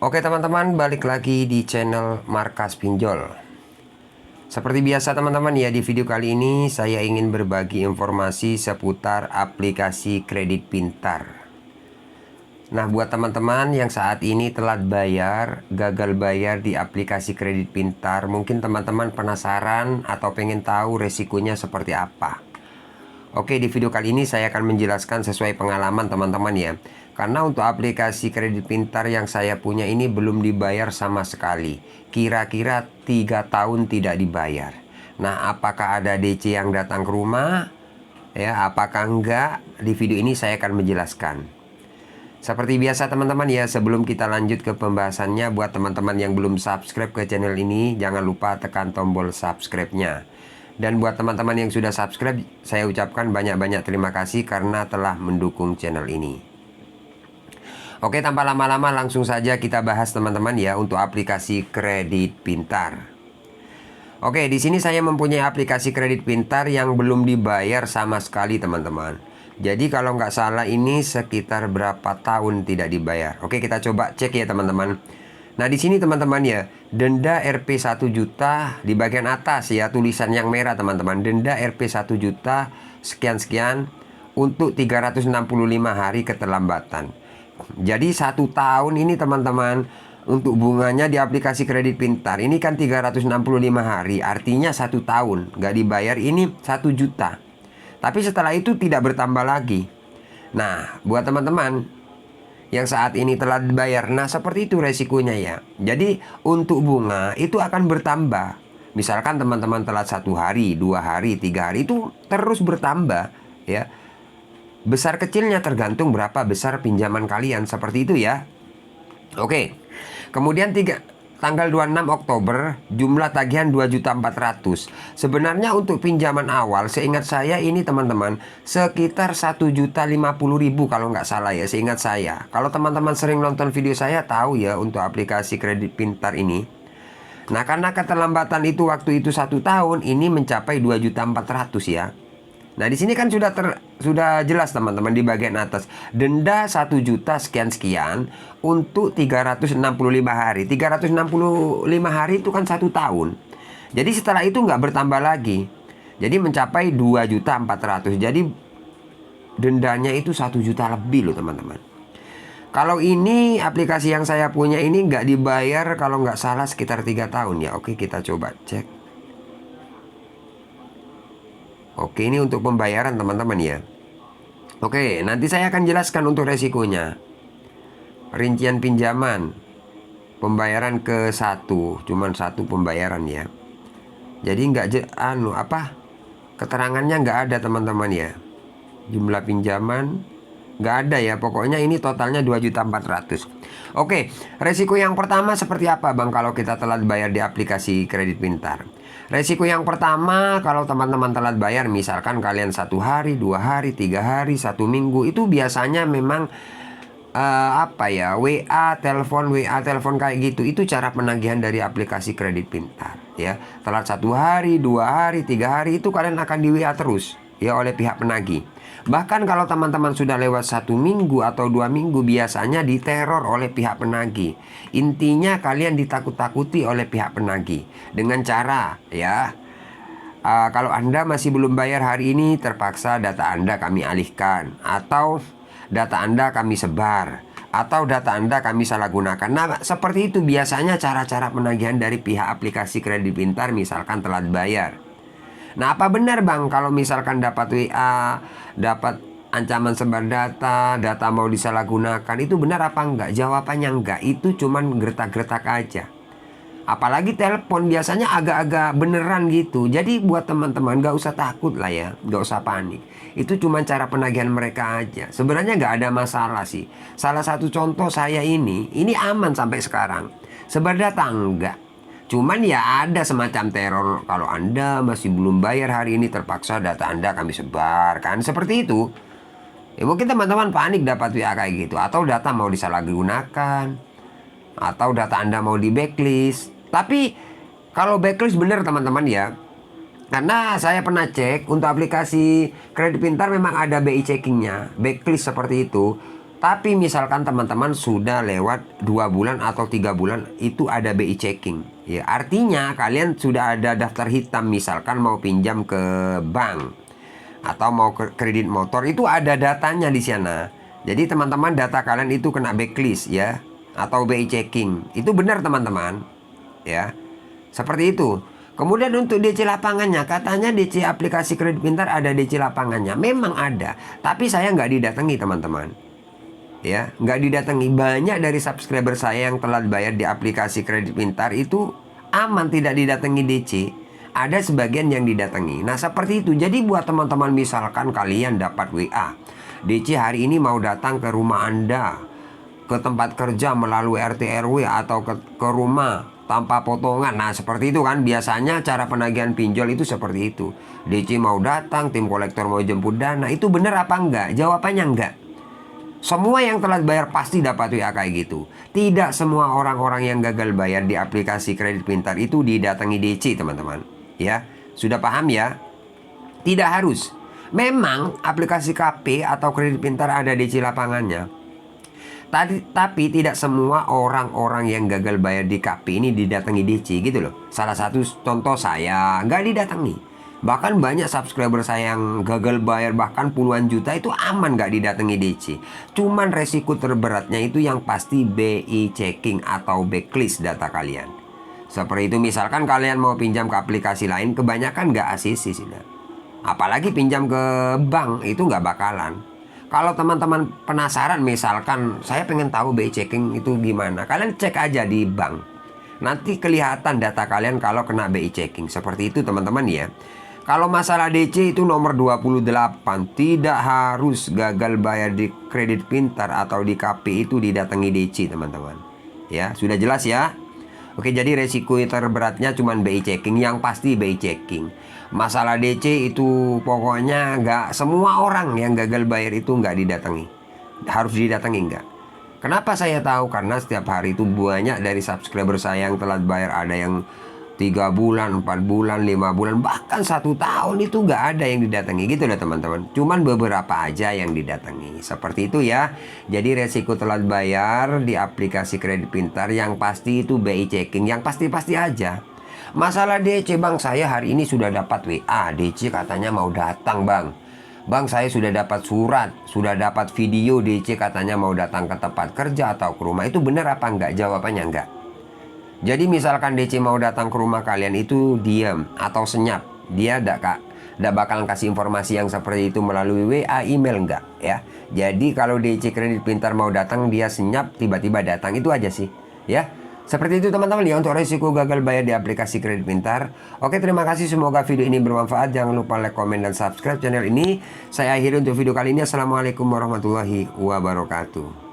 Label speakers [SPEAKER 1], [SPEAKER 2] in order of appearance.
[SPEAKER 1] Oke teman-teman, balik lagi di channel Markas Pinjol. Seperti biasa teman-teman ya, di video kali ini saya ingin berbagi informasi seputar aplikasi kredit pintar. Nah, buat teman-teman yang saat ini telat bayar, gagal bayar di aplikasi kredit pintar, mungkin teman-teman penasaran atau pengen tahu resikonya seperti apa. Oke, di video kali ini saya akan menjelaskan sesuai pengalaman teman-teman ya. Karena untuk aplikasi kredit pintar yang saya punya ini belum dibayar sama sekali. Kira-kira 3 tahun tidak dibayar. Nah, apakah ada DC yang datang ke rumah? Ya, apakah enggak? Di video ini saya akan menjelaskan. Seperti biasa teman-teman ya, sebelum kita lanjut ke pembahasannya, buat teman-teman yang belum subscribe ke channel ini, jangan lupa tekan tombol subscribe-nya. Dan buat teman-teman yang sudah subscribe, saya ucapkan banyak-banyak terima kasih karena telah mendukung channel ini. Oke, tanpa lama-lama langsung saja kita bahas teman-teman ya untuk aplikasi kredit pintar. Oke, di sini saya mempunyai aplikasi kredit pintar yang belum dibayar sama sekali teman-teman. Jadi kalau nggak salah ini sekitar berapa tahun tidak dibayar. Oke, kita coba cek ya teman-teman. Nah, di sini teman-teman ya, denda Rp 1 juta di bagian atas ya, tulisan yang merah teman-teman. Denda Rp 1 juta sekian-sekian untuk 365 hari keterlambatan. Jadi 1 tahun ini teman-teman, untuk bunganya di aplikasi kredit pintar ini kan 365 hari, artinya 1 tahun nggak dibayar ini 1 juta. Tapi setelah itu tidak bertambah lagi. Nah, buat teman-teman yang saat ini telah dibayar, nah seperti itu resikonya ya. Jadi untuk bunga itu akan bertambah. Misalkan teman-teman telat 1 hari, 2 hari, 3 hari, itu terus bertambah ya. Besar kecilnya tergantung berapa besar pinjaman kalian, seperti itu ya. Oke. Kemudian tanggal 26 Oktober jumlah tagihan 2.400.000. Sebenarnya untuk pinjaman awal seingat saya ini teman-teman sekitar 1.050.000 kalau nggak salah ya, seingat saya. Kalau teman-teman sering nonton video saya tahu ya untuk aplikasi kredit pintar ini. Nah, karena keterlambatan itu waktu itu 1 tahun, ini mencapai 2.400.000 ya. Nah, di sini kan sudah jelas teman-teman di bagian atas. Denda 1 juta sekian-sekian untuk 365 hari. 365 hari itu kan 1 tahun. Jadi setelah itu nggak bertambah lagi. Jadi mencapai 2.400.000. Jadi dendanya itu 1 juta lebih loh teman-teman. Kalau ini aplikasi yang saya punya ini nggak dibayar kalau nggak salah sekitar 3 tahun ya. Oke, kita coba cek. Oke, ini untuk pembayaran teman-teman ya. Oke, nanti saya akan jelaskan untuk resikonya. Rincian pinjaman, pembayaran ke 1, cuman 1 pembayaran ya. Jadi keterangannya nggak ada teman-teman ya. Jumlah pinjaman nggak ada ya, pokoknya ini totalnya 2.400.000. Oke, resiko yang pertama seperti apa Bang kalau kita telat bayar di aplikasi kredit pintar? Resiko yang pertama, kalau teman-teman telat bayar, misalkan kalian 1 hari, 2 hari, 3 hari, 1 minggu, itu biasanya memang WA telepon kayak gitu. Itu cara penagihan dari aplikasi kredit pintar ya. Telat 1 hari, 2 hari, 3 hari, itu kalian akan di WA terus ya oleh pihak penagih. Bahkan kalau teman-teman sudah lewat 1 minggu atau 2 minggu, biasanya diteror oleh pihak penagih. Intinya kalian ditakut-takuti oleh pihak penagih dengan cara ya, kalau Anda masih belum bayar hari ini, terpaksa data Anda kami alihkan, atau data Anda kami sebar, atau data Anda kami salah gunakan. Nah, seperti itu biasanya cara-cara penagihan dari pihak aplikasi kredit pintar misalkan telat bayar. Nah, apa benar Bang kalau misalkan dapat WA, dapat ancaman sebar data mau disalahgunakan, itu benar apa enggak? Jawabannya enggak, itu cuman gertak-gertak aja. Apalagi telepon biasanya agak-agak beneran gitu. Jadi buat teman-teman gak usah takut lah ya, gak usah panik. Itu cuma cara penagihan mereka aja. Sebenarnya gak ada masalah sih. Salah satu contoh saya ini aman sampai sekarang. Sebar data enggak. Cuman ya ada semacam teror, kalau Anda masih belum bayar hari ini, terpaksa data Anda kami sebar, kan seperti itu. Ya mungkin teman-teman panik dapat WA kayak gitu, atau data mau disalahgunakan, atau data Anda mau di backlist. Tapi kalau backlist bener teman-teman ya, karena saya pernah cek untuk aplikasi kredit pintar memang ada BI checkingnya, backlist seperti itu. Tapi misalkan teman-teman sudah lewat 2 bulan atau 3 bulan itu ada BI checking. Ya, artinya kalian sudah ada daftar hitam, misalkan mau pinjam ke bank atau mau ke kredit motor, itu ada datanya di sana. Jadi teman-teman, data kalian itu kena blacklist ya, atau BI checking. Itu benar teman-teman. Ya. Seperti itu. Kemudian untuk DC lapangannya, katanya DC aplikasi kredit pintar ada DC lapangannya. Memang ada, tapi saya nggak didatangi teman-teman. Ya, nggak didatangi. Banyak dari subscriber saya yang telat bayar di aplikasi kredit pintar itu aman, tidak didatangi DC. Ada sebagian yang didatangi. Nah seperti itu. Jadi buat teman-teman, misalkan kalian dapat WA, DC hari ini mau datang ke rumah Anda, ke tempat kerja melalui RT RW atau ke rumah tanpa potongan. Nah seperti itu kan biasanya cara penagihan pinjol itu seperti itu. DC mau datang, tim kolektor mau jemput dana. Itu benar apa enggak? Jawabannya enggak. Semua yang telat bayar pasti dapat WA kayak gitu. Tidak semua orang-orang yang gagal bayar di aplikasi kredit pintar itu didatangi DC teman-teman. Ya, sudah paham ya? Tidak harus. Memang aplikasi KP atau kredit pintar ada DC lapangannya. Tapi tidak semua orang-orang yang gagal bayar di KP ini didatangi DC gitu loh. Salah satu contoh saya nggak didatangi. Bahkan banyak subscriber saya yang gagal bayar bahkan puluhan juta itu aman nggak didatangi DC. Cuman resiko terberatnya itu yang pasti BI checking atau backlist data kalian. Seperti itu, misalkan kalian mau pinjam ke aplikasi lain, kebanyakan nggak ACC sudah. Apalagi pinjam ke bank itu nggak bakalan. Kalau teman-teman penasaran, misalkan saya pengen tahu BI checking itu gimana, kalian cek aja di bank. Nanti kelihatan data kalian kalau kena BI checking. Seperti itu teman-teman ya. Kalau masalah DC itu nomor 28, tidak harus gagal bayar di kredit pintar atau di KP itu didatangi DC teman-teman. Ya, sudah jelas ya. Oke, jadi resiko terberatnya cuma BI checking, yang pasti BI checking. Masalah DC itu pokoknya nggak semua orang yang gagal bayar itu nggak didatangi. Harus didatangi nggak? Kenapa saya tahu? Karena setiap hari itu banyak dari subscriber saya yang telat bayar. Ada yang 3 bulan, 4 bulan, 5 bulan, bahkan 1 tahun itu nggak ada yang didatangi gitu loh teman-teman. Cuman beberapa aja yang didatangi. Seperti itu ya. Jadi resiko telat bayar di aplikasi kredit pintar yang pasti itu BI checking, yang pasti-pasti aja. Masalah DC, bang saya hari ini sudah dapat WA, DC katanya mau datang bang. Bang saya sudah dapat surat, sudah dapat video DC katanya mau datang ke tempat kerja atau ke rumah. Itu benar apa enggak? Jawabannya enggak. Jadi misalkan DC mau datang ke rumah kalian itu diam atau senyap. Dia enggak bakalan kasih informasi yang seperti itu melalui WA, email enggak ya. Jadi kalau DC kredit pintar mau datang, dia senyap tiba-tiba datang, itu aja sih ya. Seperti itu teman-teman ya untuk resiko gagal bayar di aplikasi kredit pintar. Oke, terima kasih, semoga video ini bermanfaat. Jangan lupa like, komen, dan subscribe channel ini. Saya akhiri untuk video kali ini. Assalamualaikum warahmatullahi wabarakatuh.